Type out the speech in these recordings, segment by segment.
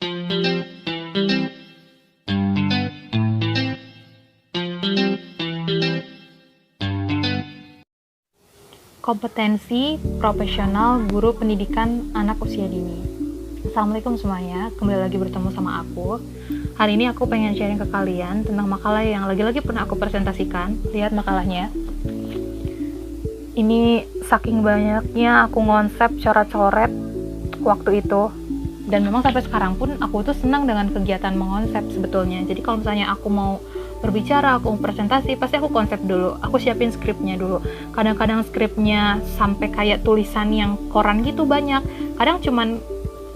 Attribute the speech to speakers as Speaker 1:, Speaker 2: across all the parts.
Speaker 1: Kompetensi profesional guru pendidikan anak usia dini. Assalamualaikum semuanya, kembali lagi bertemu sama aku. Hari ini aku pengen sharing ke kalian tentang makalah yang lagi-lagi pernah aku presentasikan. Lihat makalahnya. Ini saking banyaknya aku ngonsep coret-coret waktu itu. Dan memang sampai sekarang pun aku tuh senang dengan kegiatan mengonsep sebetulnya. Jadi kalau misalnya aku mau berbicara, aku mau presentasi, pasti aku konsep dulu, aku siapin skripnya dulu. Kadang-kadang skripnya sampai kayak tulisan yang koran gitu banyak, kadang cuman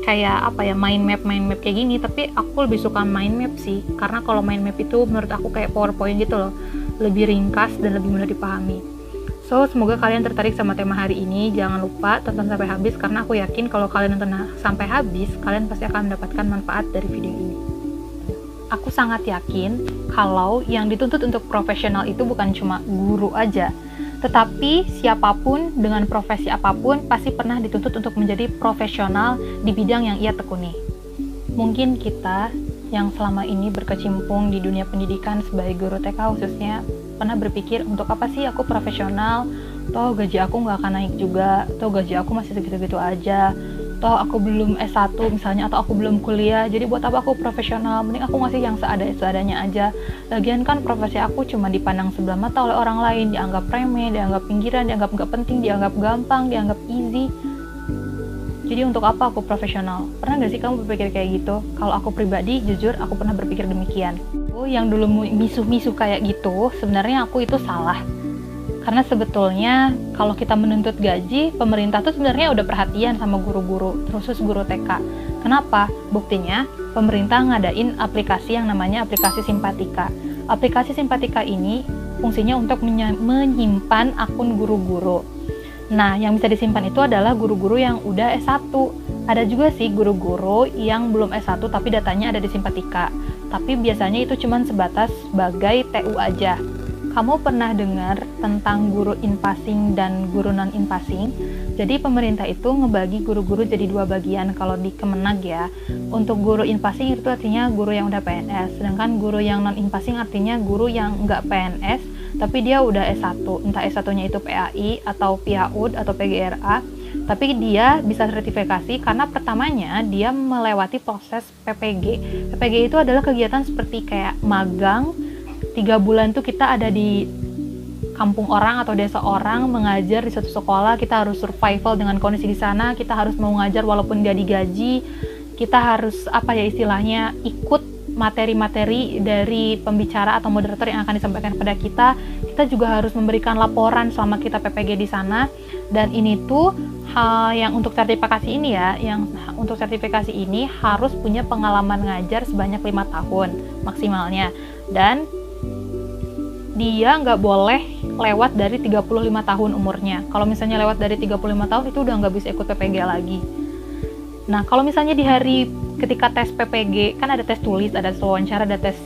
Speaker 1: kayak mind map kayak gini, tapi aku lebih suka mind map sih, karena kalau mind map itu menurut aku kayak PowerPoint gitu loh, lebih ringkas dan lebih mudah dipahami. So, semoga kalian tertarik sama tema hari ini. Jangan lupa tonton sampai habis, karena aku yakin kalau kalian nonton sampai habis, kalian pasti akan mendapatkan manfaat dari video ini. Aku sangat yakin kalau yang dituntut untuk profesional itu bukan cuma guru aja, tetapi siapapun dengan profesi apapun pasti pernah dituntut untuk menjadi profesional di bidang yang ia tekuni. Mungkin kita yang selama ini berkecimpung di dunia pendidikan sebagai guru TK khususnya, pernah berpikir untuk apa sih aku profesional, toh gaji aku nggak akan naik juga, toh gaji aku masih segitu-gitu aja, toh aku belum S1 misalnya, atau aku belum kuliah, jadi buat apa aku profesional, mending aku ngasih yang seadanya aja. Lagian kan profesi aku cuma dipandang sebelah mata oleh orang lain, dianggap remeh, dianggap pinggiran, dianggap nggak penting, dianggap gampang, dianggap easy. Jadi untuk apa aku profesional? Pernah gak sih kamu berpikir kayak gitu? Kalau aku pribadi, jujur aku pernah berpikir demikian. Yang dulu misuh-misuh kayak gitu, sebenarnya aku itu salah. Karena sebetulnya kalau kita menuntut gaji, pemerintah tuh sebenarnya udah perhatian sama guru-guru, khusus guru TK. Kenapa? Buktinya, pemerintah ngadain aplikasi yang namanya aplikasi Simpatika. Aplikasi Simpatika ini fungsinya untuk menyimpan akun guru-guru. Nah, yang bisa disimpan itu adalah guru-guru yang udah S1. Ada juga sih guru-guru yang belum S1 tapi datanya ada di Simpatika. Tapi biasanya itu cuma sebatas sebagai TU aja. Kamu pernah dengar tentang guru in-passing dan guru non-in-passing? Jadi pemerintah itu ngebagi guru-guru jadi dua bagian kalau di Kemenag ya. Untuk guru in-passing itu artinya guru yang udah PNS, sedangkan guru yang non-in-passing artinya guru yang nggak PNS, tapi dia udah S1, entah S1-nya itu PAI, atau PAUD, atau PGRA, tapi dia bisa sertifikasi karena pertamanya dia melewati proses PPG. PPG itu adalah kegiatan seperti kayak magang, 3 bulan tuh kita ada di kampung orang atau desa orang, mengajar di suatu sekolah, kita harus survival dengan kondisi di sana, kita harus mau ngajar walaupun gak digaji, kita harus istilahnya ikut materi-materi dari pembicara atau moderator yang akan disampaikan kepada kita juga harus memberikan laporan selama kita PPG di sana. Dan ini tuh hal yang untuk sertifikasi ini ya, yang untuk sertifikasi ini harus punya pengalaman ngajar sebanyak 5 tahun maksimalnya, dan dia nggak boleh lewat dari 35 tahun umurnya. Kalau misalnya lewat dari 35 tahun itu udah nggak bisa ikut PPG lagi. Nah, kalau misalnya di hari ketika tes PPG, kan ada tes tulis, ada tes wawancara, ada tes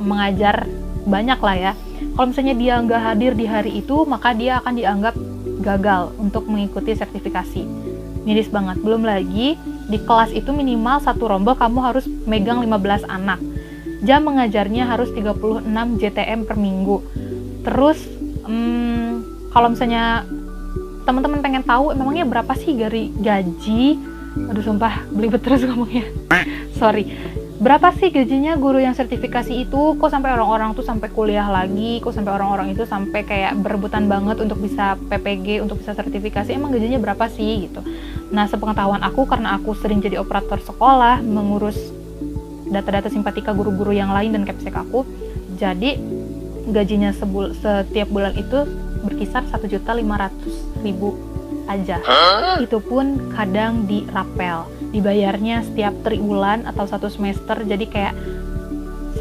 Speaker 1: mengajar, banyak lah ya. Kalau misalnya dia nggak hadir di hari itu, maka dia akan dianggap gagal untuk mengikuti sertifikasi. Miris banget. Belum lagi, di kelas itu minimal satu rombel kamu harus megang 15 anak. Jam mengajarnya harus 36 JTM per minggu. Terus, kalau misalnya teman-teman pengen tahu memangnya berapa sih gaji, aduh sumpah belibet terus ngomongnya, sorry, berapa sih gajinya guru yang sertifikasi itu? Kok sampai orang-orang tuh sampai kuliah lagi, kok sampai orang-orang itu sampai kayak berebutan banget untuk bisa PPG, untuk bisa sertifikasi, emang gajinya berapa sih gitu. Nah, sepengetahuan aku, karena aku sering jadi operator sekolah, mengurus data-data Simpatika guru-guru yang lain dan Capsek aku, jadi gajinya setiap bulan itu berkisar 1.500.000 aja. Itu pun kadang dirapel, dibayarnya setiap triwulan atau 1 semester, jadi kayak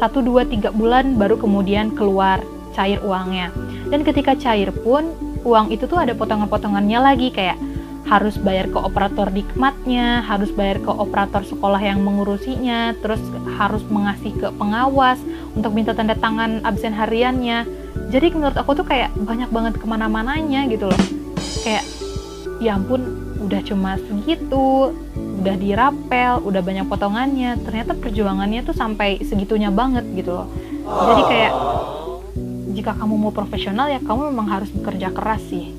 Speaker 1: 1, 2, 3 bulan baru kemudian keluar cair uangnya. Dan ketika cair pun uang itu tuh ada potongan-potongannya lagi, kayak harus bayar ke operator dikmatnya, harus bayar ke operator sekolah yang mengurusinya, terus harus mengasih ke pengawas untuk minta tanda tangan absen hariannya. Jadi menurut aku tuh kayak banyak banget kemana-mananya gitu loh. Kayak ya ampun, udah cuma segitu, udah dirapel, udah banyak potongannya, ternyata perjuangannya tuh sampai segitunya banget gitu loh. Jadi kayak jika kamu mau profesional ya kamu memang harus bekerja keras sih.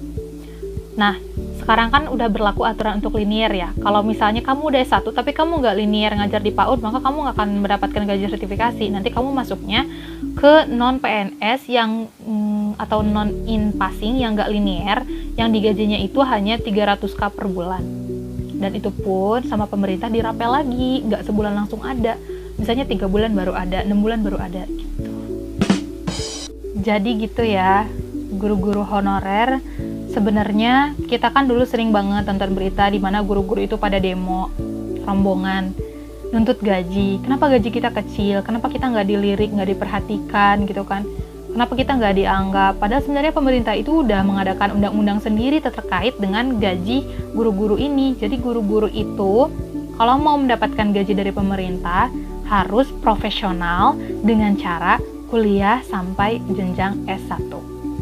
Speaker 1: Nah, sekarang kan udah berlaku aturan untuk linier ya. Kalau misalnya kamu udah S1 tapi kamu nggak linier ngajar di PAUD, maka kamu nggak akan mendapatkan gaji sertifikasi. Nanti kamu masuknya ke non PNS yang atau non in passing yang nggak linier, yang digajinya itu hanya 300k per bulan. Dan itu pun sama pemerintah dirapel lagi, nggak sebulan langsung ada. Misalnya 3 bulan baru ada, 6 bulan baru ada gitu. Jadi gitu ya, guru-guru honorer. Sebenarnya kita kan dulu sering banget tonton berita di mana guru-guru itu pada demo, rombongan, nuntut gaji. Kenapa gaji kita kecil? Kenapa kita nggak dilirik, nggak diperhatikan gitu kan? Kenapa kita nggak dianggap? Padahal sebenarnya pemerintah itu udah mengadakan undang-undang sendiri terkait dengan gaji guru-guru ini. Jadi guru-guru itu kalau mau mendapatkan gaji dari pemerintah harus profesional dengan cara kuliah sampai jenjang S1.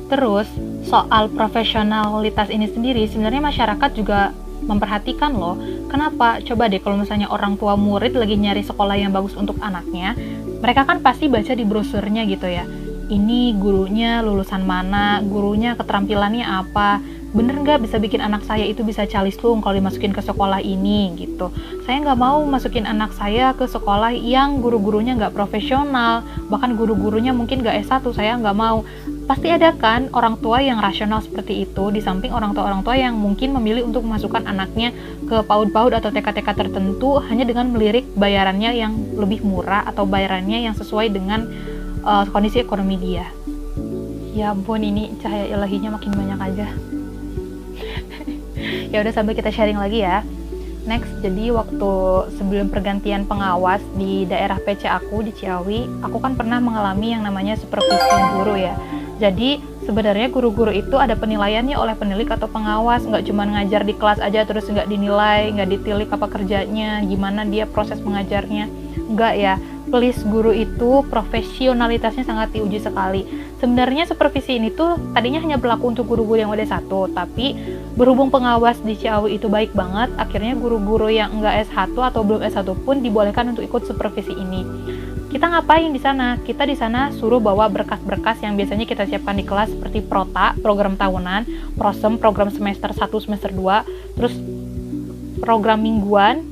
Speaker 1: Terus, soal profesionalitas ini sendiri, sebenarnya masyarakat juga memperhatikan loh. Kenapa? Coba deh kalau misalnya orang tua murid lagi nyari sekolah yang bagus untuk anaknya, mereka kan pasti baca di brosurnya gitu ya. Ini gurunya lulusan mana, gurunya keterampilannya apa, bener nggak bisa bikin anak saya itu bisa calislung kalau dimasukin ke sekolah ini gitu. Saya nggak mau masukin anak saya ke sekolah yang guru-gurunya nggak profesional, bahkan guru-gurunya mungkin nggak S1, saya nggak mau. Pasti ada kan orang tua yang rasional seperti itu, di samping orang tua yang mungkin memilih untuk memasukkan anaknya ke PAUD-PAUD atau TK-TK tertentu hanya dengan melirik bayarannya yang lebih murah atau bayarannya yang sesuai dengan kondisi ekonomi dia. Ya ampun, ini cahaya ilahinya makin banyak aja. Ya udah, sambil kita sharing lagi ya. Next, jadi waktu sebelum pergantian pengawas di daerah PC aku di Ciawi, aku kan pernah mengalami yang namanya supervisi guru ya. Jadi sebenarnya guru-guru itu ada penilaiannya oleh penilik atau pengawas, nggak cuma ngajar di kelas aja terus nggak dinilai, nggak ditilik apa kerjanya, gimana dia proses mengajarnya. Enggak ya, please, guru itu profesionalitasnya sangat diuji sekali. Sebenarnya supervisi ini tuh tadinya hanya berlaku untuk guru-guru yang udah S1, tapi berhubung pengawas di Ciawi itu baik banget, akhirnya guru-guru yang enggak S1 atau belum S1 pun dibolehkan untuk ikut supervisi ini. Kita ngapain di sana? Kita di sana suruh bawa berkas-berkas yang biasanya kita siapkan di kelas seperti Prota, program tahunan, Prosem, program semester 1, semester 2, terus program mingguan.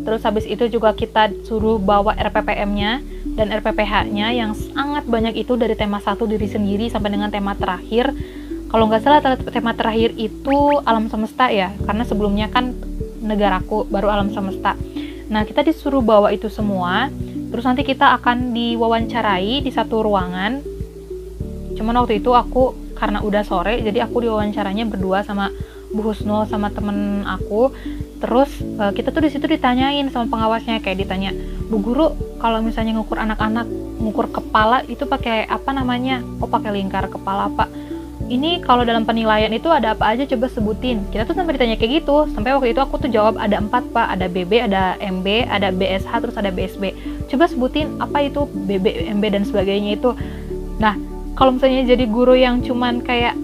Speaker 1: Terus habis itu juga kita suruh bawa RPPM-nya dan RPPH-nya yang sangat banyak itu dari tema 1 diri sendiri sampai dengan tema terakhir. Kalau nggak salah tema terakhir itu alam semesta ya, karena sebelumnya kan negaraku baru alam semesta. Nah, kita disuruh bawa itu semua. Terus nanti kita akan diwawancarai di satu ruangan. Cuman waktu itu aku karena udah sore, jadi aku diwawancaranya berdua sama Bu Husnul sama temen aku. Terus kita tuh di situ ditanyain sama pengawasnya, kayak ditanya, Bu Guru, kalau misalnya ngukur anak-anak, ngukur kepala itu pakai apa namanya? Oh, pakai lingkar kepala, Pak. Ini kalau dalam penilaian itu ada apa aja, coba sebutin. Kita tuh sampai ditanya kayak gitu. Sampai waktu itu aku tuh jawab ada 4, Pak. Ada BB, ada MB, ada BSH, terus ada BSB. Coba sebutin apa itu BB, MB, dan sebagainya itu. Nah, kalau misalnya jadi guru yang cuman kayak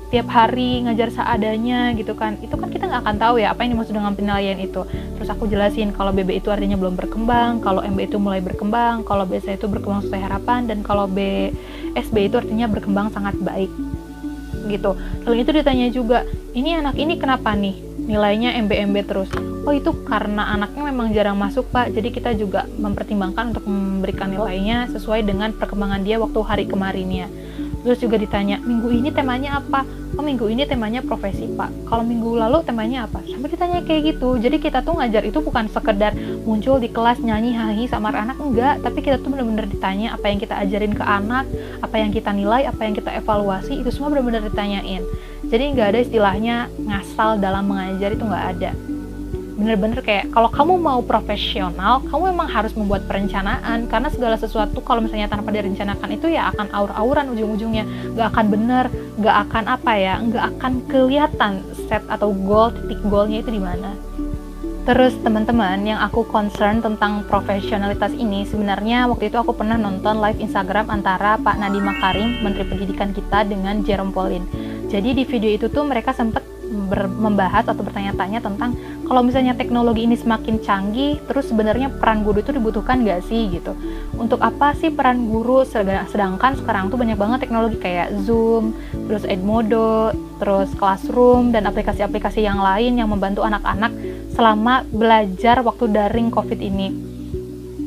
Speaker 1: tiap hari ngajar seadanya gitu kan, itu kan kita nggak akan tahu ya apa yang dimaksud dengan penilaian itu. Terus aku jelasin kalau BB itu artinya belum berkembang, kalau MB itu mulai berkembang, kalau BSH itu berkembang sesuai harapan, dan kalau BSB itu artinya berkembang sangat baik gitu. Selain itu ditanya juga, ini anak ini kenapa nih nilainya MB terus? Oh, itu karena anaknya memang jarang masuk, Pak, jadi kita juga mempertimbangkan untuk memberikan nilainya sesuai dengan perkembangan dia waktu hari kemarinnya. Terus juga ditanya, minggu ini temanya apa? Oh, minggu ini temanya profesi, Pak. Kalau minggu lalu temanya apa? Sampai ditanya kayak gitu. Jadi kita tuh ngajar itu bukan sekedar muncul di kelas nyanyi hahi sama anak, enggak. Tapi kita tuh benar-benar ditanya apa yang kita ajarin ke anak, apa yang kita nilai, apa yang kita evaluasi, itu semua benar-benar ditanyain. Jadi nggak ada istilahnya ngasal dalam mengajar, itu nggak ada. Bener-bener kayak kalau kamu mau profesional, kamu memang harus membuat perencanaan, karena segala sesuatu kalau misalnya tanpa direncanakan itu ya akan aur-auran ujung-ujungnya, nggak akan bener, nggak akan nggak akan kelihatan set atau goal, titik goalnya itu di mana. Terus teman-teman, yang aku concern tentang profesionalitas ini, sebenarnya waktu itu aku pernah nonton live Instagram antara Pak Nadiem Makarim, Menteri Pendidikan kita, dengan Jerome Pauline. Jadi di video itu tuh mereka sempet membahas atau bertanya-tanya tentang kalau misalnya teknologi ini semakin canggih, terus sebenarnya peran guru itu dibutuhkan nggak sih gitu. Untuk apa sih peran guru, sedangkan sekarang tuh banyak banget teknologi kayak Zoom, terus Edmodo, terus Classroom, dan aplikasi-aplikasi yang lain yang membantu anak-anak selama belajar waktu daring COVID ini.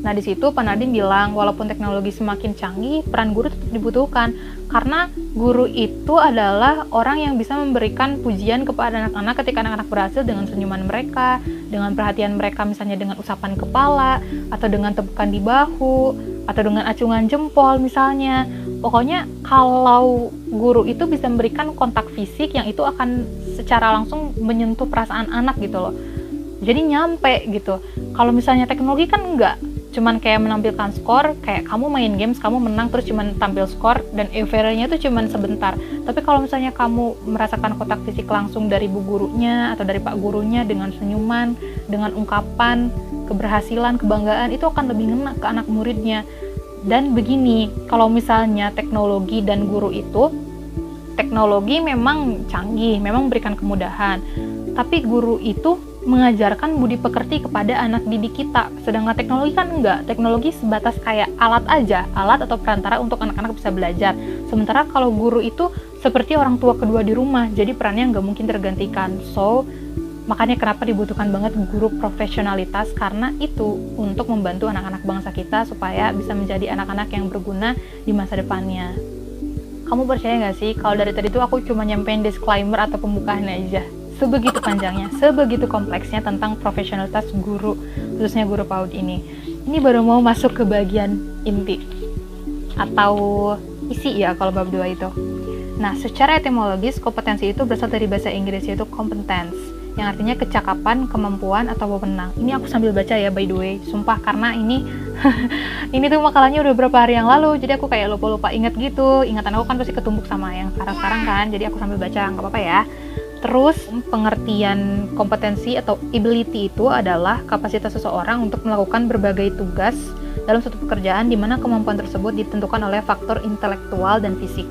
Speaker 1: Nah, di situ Pak Nadiem bilang, walaupun teknologi semakin canggih, peran guru tetap dibutuhkan. Karena guru itu adalah orang yang bisa memberikan pujian kepada anak-anak ketika anak-anak berhasil dengan senyuman mereka, dengan perhatian mereka misalnya dengan usapan kepala, atau dengan tepukan di bahu, atau dengan acungan jempol misalnya. Pokoknya kalau guru itu bisa memberikan kontak fisik yang itu akan secara langsung menyentuh perasaan anak gitu loh. Jadi nyampe gitu. Kalau misalnya teknologi kan enggak, cuman kayak menampilkan skor, kayak kamu main games, kamu menang terus cuman tampil skor dan euforianya tuh cuman sebentar. Tapi kalau misalnya kamu merasakan kontak fisik langsung dari bu gurunya atau dari pak gurunya dengan senyuman, dengan ungkapan keberhasilan, kebanggaan, itu akan lebih ngena ke anak muridnya. Dan begini, kalau misalnya teknologi dan guru itu, teknologi memang canggih, memang memberikan kemudahan, tapi guru itu mengajarkan budi pekerti kepada anak didik kita. Sedangkan teknologi kan enggak. Teknologi sebatas kayak alat aja, alat atau perantara untuk anak-anak bisa belajar. Sementara kalau guru itu seperti orang tua kedua di rumah, jadi perannya nggak mungkin tergantikan. So, makanya kenapa dibutuhkan banget guru profesionalitas, karena itu untuk membantu anak-anak bangsa kita supaya bisa menjadi anak-anak yang berguna di masa depannya. Kamu percaya nggak sih kalau dari tadi tuh aku cuma nyampein disclaimer atau pembukaan aja? Sebegitu panjangnya, sebegitu kompleksnya tentang profesionalitas guru, khususnya guru PAUD ini. Ini baru mau masuk ke bagian inti atau isi ya kalau bab 2 itu. Nah, secara etimologis kompetensi itu berasal dari bahasa Inggris yaitu competence, yang artinya kecakapan, kemampuan atau wewenang. Ini aku sambil baca ya by the way, sumpah, karena ini ini tuh makalahnya udah beberapa hari yang lalu, jadi aku kayak lupa-lupa inget gitu. Ingatan aku kan pasti ketumbuk sama yang sekarang-sekarang kan, jadi aku sambil baca, nggak apa-apa ya. Terus, pengertian kompetensi atau ability itu adalah kapasitas seseorang untuk melakukan berbagai tugas dalam suatu pekerjaan di mana kemampuan tersebut ditentukan oleh faktor intelektual dan fisik.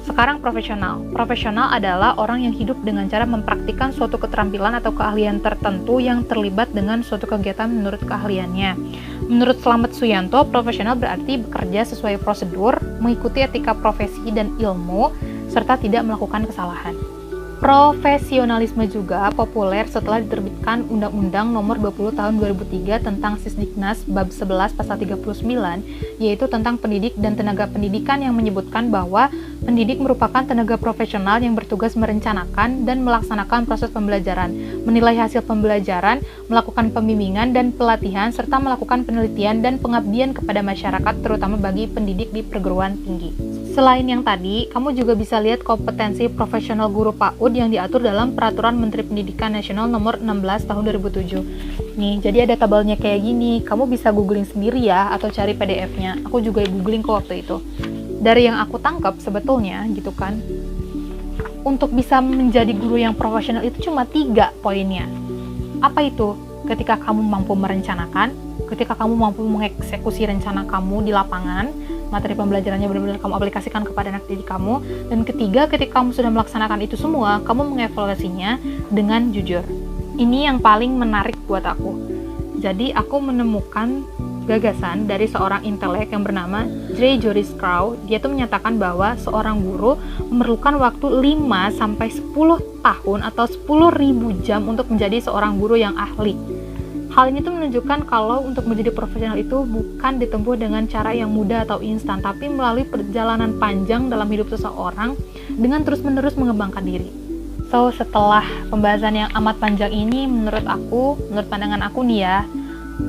Speaker 1: Sekarang profesional. Profesional adalah orang yang hidup dengan cara mempraktikkan suatu keterampilan atau keahlian tertentu yang terlibat dengan suatu kegiatan menurut keahliannya. Menurut Slamet Suyanto, profesional berarti bekerja sesuai prosedur, mengikuti etika profesi dan ilmu, serta tidak melakukan kesalahan. Profesionalisme juga populer setelah diterbitkan Undang-Undang Nomor 20 Tahun 2003 tentang Sisdiknas Bab 11 Pasal 39, yaitu tentang pendidik dan tenaga pendidikan, yang menyebutkan bahwa pendidik merupakan tenaga profesional yang bertugas merencanakan dan melaksanakan proses pembelajaran, menilai hasil pembelajaran, melakukan pembimbingan dan pelatihan, serta melakukan penelitian dan pengabdian kepada masyarakat, terutama bagi pendidik di perguruan tinggi. Selain yang tadi, kamu juga bisa lihat kompetensi profesional guru PAUD yang diatur dalam Peraturan Menteri Pendidikan Nasional Nomor 16 Tahun 2007. Nih, jadi ada tabelnya kayak gini. Kamu bisa googling sendiri ya, atau cari PDF-nya. Aku juga googling kok waktu itu. Dari yang aku tangkap sebetulnya, gitu kan, untuk bisa menjadi guru yang profesional itu cuma 3 poinnya. Apa itu? Ketika kamu mampu merencanakan, ketika kamu mampu mengeksekusi rencana kamu di lapangan, materi pembelajarannya benar-benar kamu aplikasikan kepada anak didik kamu, dan ketiga, ketika kamu sudah melaksanakan itu semua, kamu mengevaluasinya dengan jujur. Ini yang paling menarik buat aku. Jadi aku menemukan gagasan dari seorang intelek yang bernama J. Joris Crow. Dia tuh menyatakan bahwa seorang guru memerlukan waktu 5-10 tahun atau 10.000 jam untuk menjadi seorang guru yang ahli. Hal ini tuh menunjukkan kalau untuk menjadi profesional itu bukan ditempuh dengan cara yang mudah atau instan, tapi melalui perjalanan panjang dalam hidup seseorang dengan terus-menerus mengembangkan diri. So, setelah pembahasan yang amat panjang ini, menurut pandangan aku nih ya,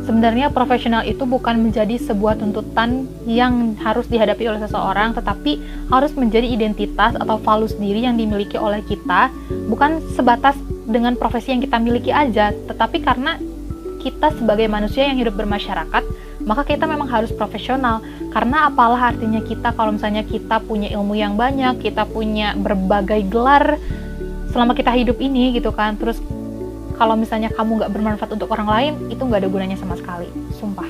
Speaker 1: sebenarnya profesional itu bukan menjadi sebuah tuntutan yang harus dihadapi oleh seseorang, tetapi harus menjadi identitas atau valus diri yang dimiliki oleh kita, bukan sebatas dengan profesi yang kita miliki aja, tetapi karena kita sebagai manusia yang hidup bermasyarakat, maka kita memang harus profesional. Karena apalah artinya kita kalau misalnya kita punya ilmu yang banyak, kita punya berbagai gelar selama kita hidup ini gitu kan, terus kalau misalnya kamu nggak bermanfaat untuk orang lain, itu nggak ada gunanya sama sekali, sumpah.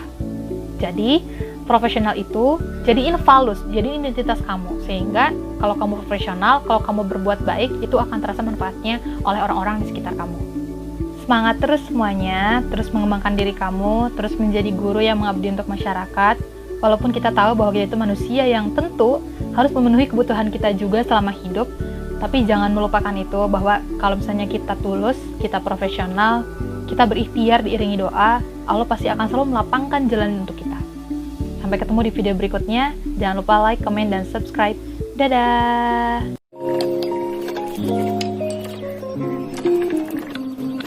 Speaker 1: Jadi, profesional itu jadiin valus, jadiin identitas kamu, sehingga kalau kamu profesional, kalau kamu berbuat baik, itu akan terasa manfaatnya oleh orang-orang di sekitar kamu. Semangat terus semuanya, terus mengembangkan diri kamu, terus menjadi guru yang mengabdi untuk masyarakat, walaupun kita tahu bahwa kita itu manusia yang tentu harus memenuhi kebutuhan kita juga selama hidup, tapi jangan melupakan itu, bahwa kalau misalnya kita tulus, kita profesional, kita berikhtiar diiringi doa, Allah pasti akan selalu melapangkan jalan untuk kita. Sampai ketemu di video berikutnya. Jangan lupa like, comment, dan subscribe. Dadah!